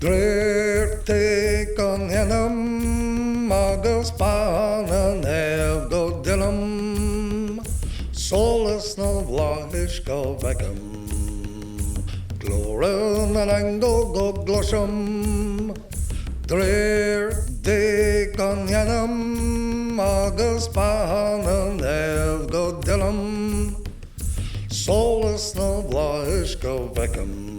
Dréirte gan enam agus banan ef go dillam solas na bhlais go bhecam glóran an angó go gloisam Dréirte gan enam agus banan ef go dillam solas na bhlais go bhecam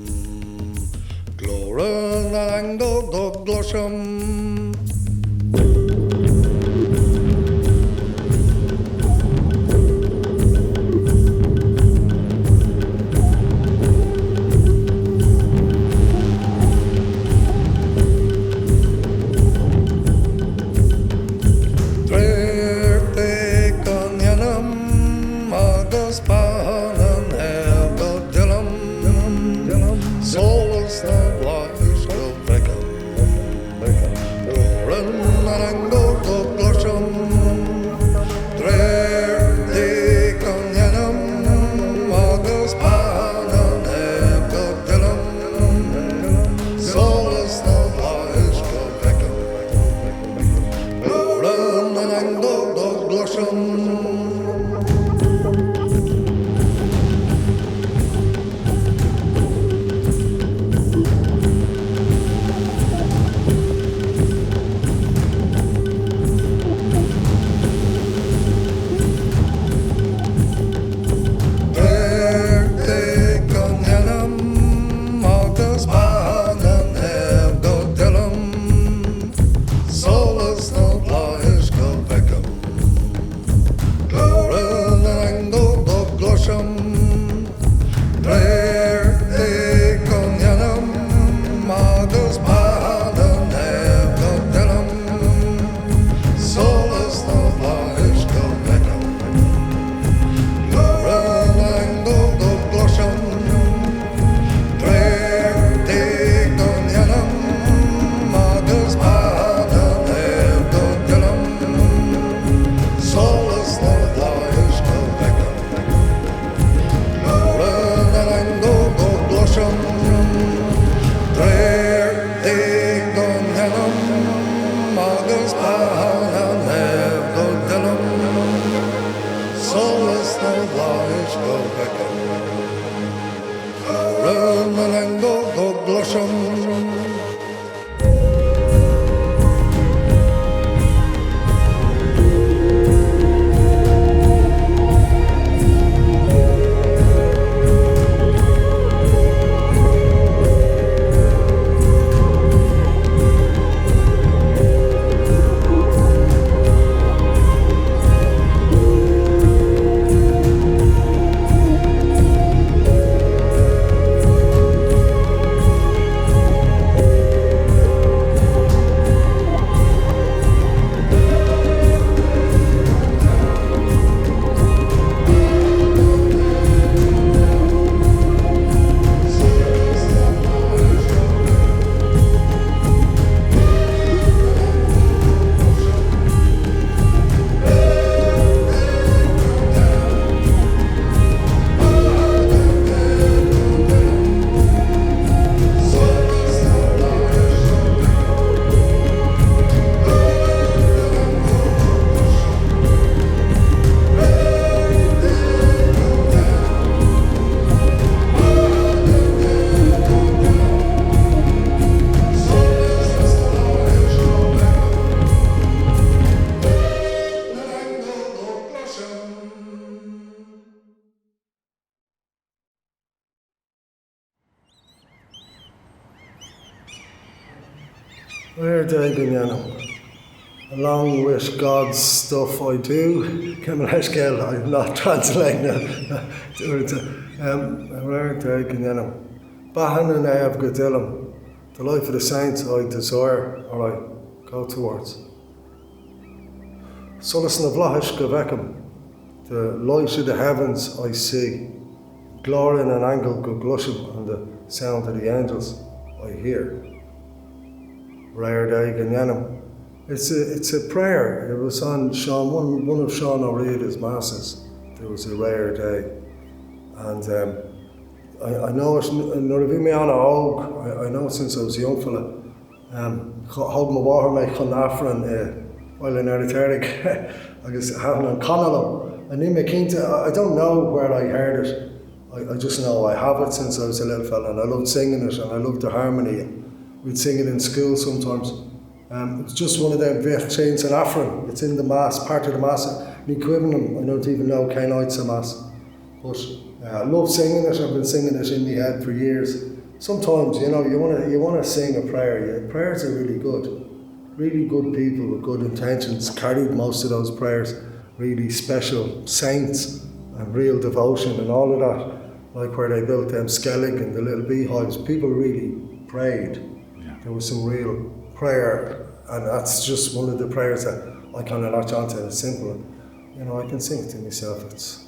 glóran an angó go gloisam Along with God's stuff I do, I'm not translating it. Bahan and I have Gadillam, the life of the saints I desire, or I go towards. Solas na bhlathis go bhecam, the light of the heavens I see, glory in an angle go gloisam, and the sound of the angels I hear. Reír. It's a prayer. It was on one of Sean O'Reilly's masses. There was a Reír day, and I know it, nor bhí mé anna óg, I know it since I was a young fella. Thug my water mé chun afran while in Eritrea, agus having an Conalo. And in I don't know where I heard it. I just know I have it since I was a little fella, and I loved singing it, and I loved the harmony. We'd sing it in school sometimes. It's just one of them bheith chains and afran. It's in the mass, part of the mass. Ní cuimhnam, I don't even know Cainite's a mass. But I love singing it. I've been singing it in my head for years. Sometimes, you know, you wanna sing a prayer. Yeah, prayers are really good. Really good people with good intentions carried most of those prayers. Really special saints and real devotion and all of that. Like where they built them Skellig and the little beehives. People really prayed. Yeah. There was some real prayer, and that's just one of the prayers that I kind of latch onto. It's simple. You know, I can sing it to myself. It's